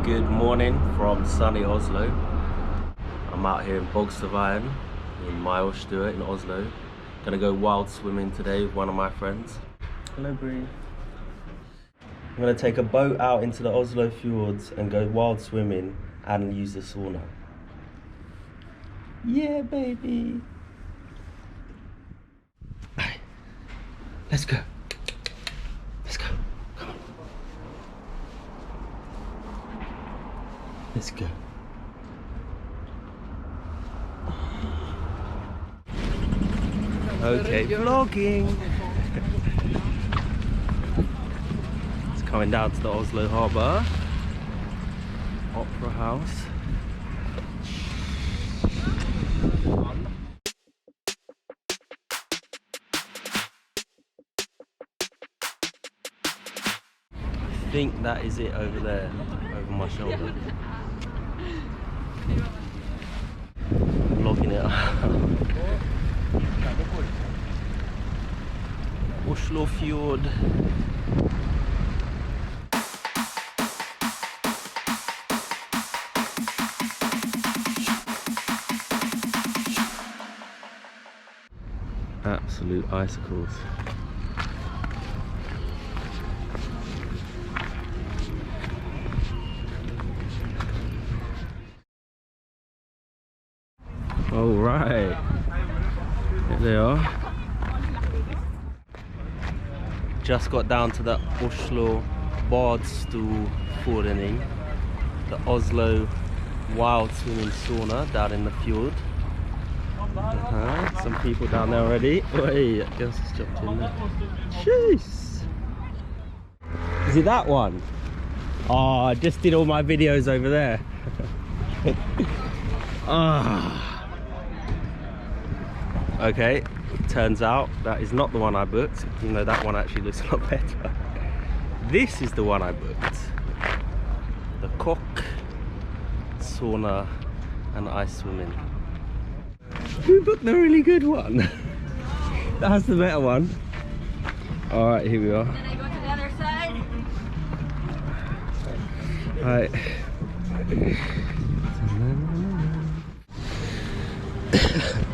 Good morning from sunny Oslo. I'm out here in Bogstadveien in my Stewart in Oslo. Gonna go wild swimming today with one of my friends. Hello Bree. I'm gonna take a boat out into the Oslo Fjords and go wild swimming and use the sauna. Yeah baby! Let's go. Let's go. Come on. Let's go. Okay, vlogging. It's coming down to the Oslo Harbour. Opera House. I think that is it over there, over my shoulder. Vlogging it up. Oslo Fjord. Absolute icicles. All right, here they are. Just got down to the Oslo Fjord, the Oslo wild swimming sauna down in the fjord. Some people down there already. Wait, I guess it's jumped in there. Jeez! Is it that one? Oh, I just did all my videos over there. Ah. Okay, turns out that is not the one I booked, even though that one actually looks a lot better. This is the one I booked. The KOK Sauna and ice swimming. Who booked the really good one? That's the better one. Alright, here we are. And I go to the other side. Alright.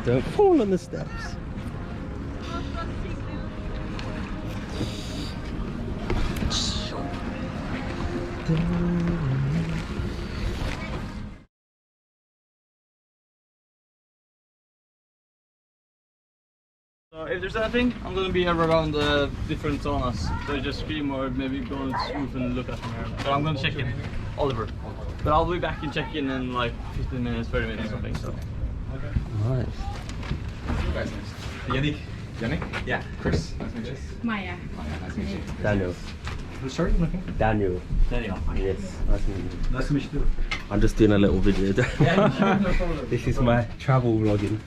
Don't fall on the steps. So if there's anything, I'm gonna be around the different saunas. So just scream or maybe go on the roof and look at them here. But I'm gonna check in. Oliver. But I'll be back and check in like 15 minutes, 30 minutes or something. So. Nice. Guys, nice. Yannick? Yeah. Chris? Nice to meet you. Maya. Nice to meet you. Daniel. Sorry, looking? Daniel. Daniel. Yes, nice to meet you. Nice to meet you too. I'm just doing a little video. Yeah, sure, no problem. This is my travel vlogging.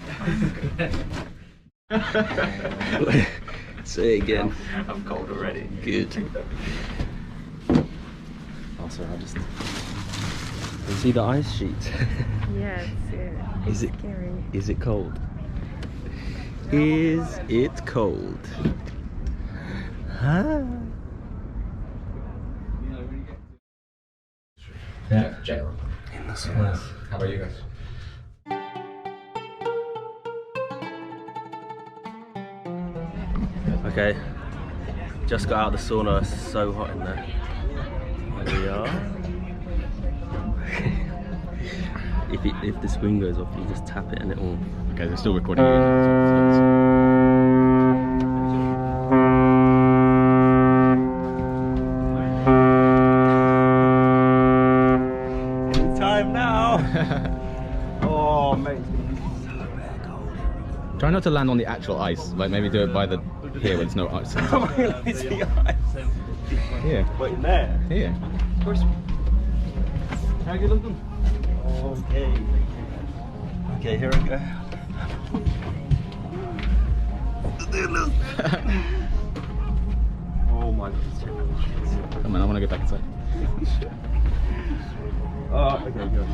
Say it again. I'm cold already. Good. Oh, sorry, I just... You see the ice sheet? Yes, Is it scary. Is it cold? Is it cold? Huh? Yeah, general. In the sauna. How about you guys? Okay, just got out of the sauna. It's so hot in there. Here we are. If the screen goes off, you just tap it and it will. Okay, they're still recording. Time now. Oh mate, it's gonna be so bad cold. Try not to land on the actual ice. Like maybe do it by the here where there's no ice. Really see the ice. Here. Wait, in there. Here. Of course. How you looking? Okay. Okay, here we go. Oh my god. Come on, I want to get back inside. Oh, okay, good.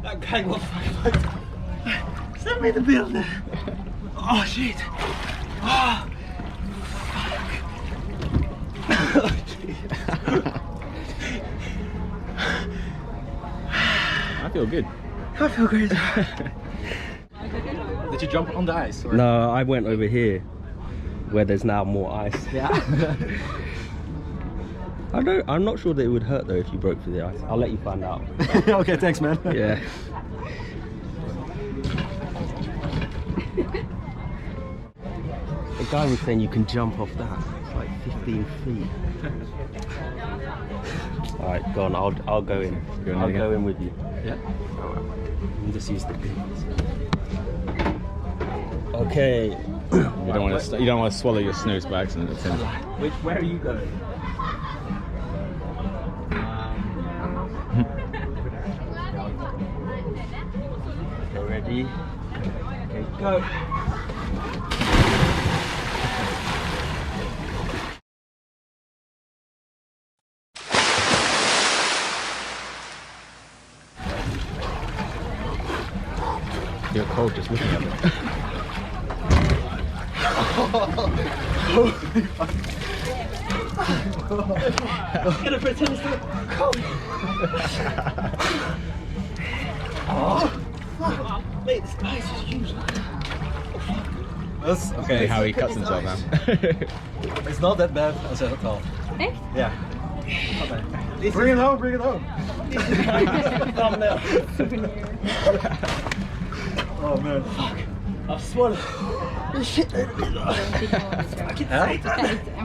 That guy got fucked. Send me the bill. Oh shit. Oh. I feel good. I feel great. Did you jump on the ice? Or? No, I went over here where there's now more ice. Yeah. I'm not sure that it would hurt though if you broke through the ice. I'll let you find out. Okay, thanks, man. Yeah. The guy was saying you can jump off that. It's like 15 feet. Alright, go on, I'll go in. I'll go in with you. Yeah. Alright. We'll just use the pins. Okay. You don't want to swallow your snooze by accident. Where are you going? Okay, ready? Okay, go. You're cold just looking at it. I'm gonna pretend it's not cold. Oh, fuck. Mate, this ice is huge. That's okay. How he cuts himself now. It's not that bad as I thought. Echt? Yeah. Okay. Bring it home. Bring it home. Thumbnail. Oh man. Fuck. I've swallowed. Shit. I'm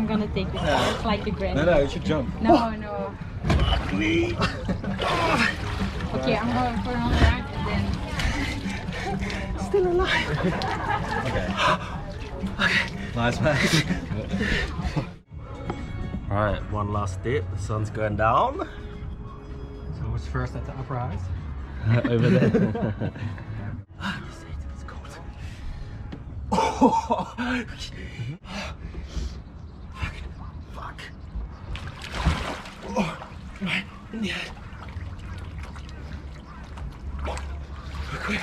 gonna take this. It's like a granny. No, you should jump. No. Okay, I'm going for another round and then. Still alive. Okay. Nice man. Alright, one last dip. The sun's going down. So what's first at the upper height? Over there. It's cold. Oh. Fuck. Oh. Right. In the eye. Quick.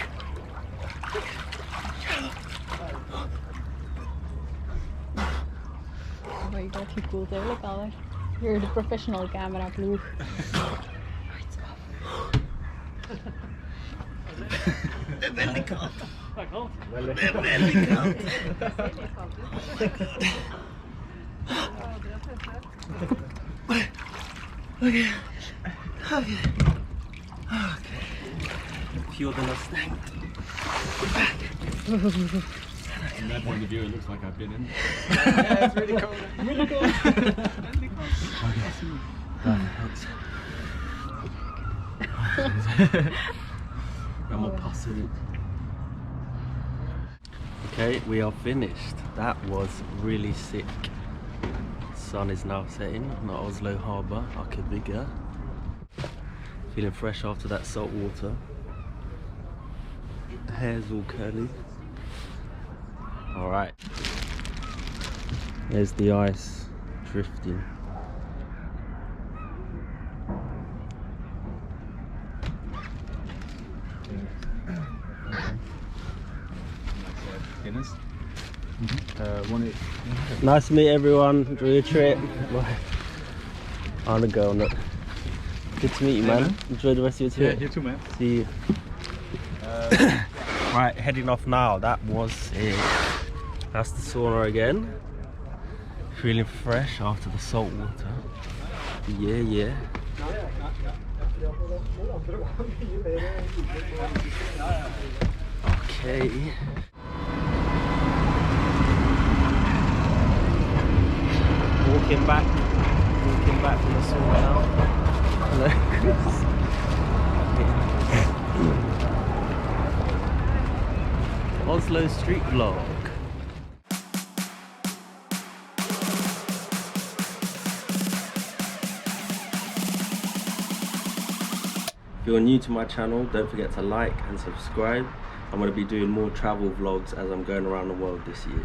Oh, je wordt gekoeld eigenlijk al. Hè. Hier de professional camera ploeg. Bellikant. Bellikant. Oké. Fjorden har stängt. From that point of view, it looks like I've been in. Yeah, it's really cold. Really cold. I'm a pussy. Okay, we are finished. That was really sick. Sun is now setting on the Oslo Harbour, Akerbygge. Feeling fresh after that salt water. Hair's all curly. Alright. There's the ice drifting. Guinness. Nice to meet everyone. Enjoy your trip. I'm gonna go on it. Good to meet you, man. man. Enjoy the rest of your trip. Yeah, you too, man. See you. Right, heading off now. That was it. That's the sauna again. Feeling fresh after the salt water. Yeah. Okay. Walking back from the sauna now. Hello, Chris. Oslo street vlog. If you're new to my channel, don't forget to like and subscribe. I'm going to be doing more travel vlogs as I'm going around the world this year.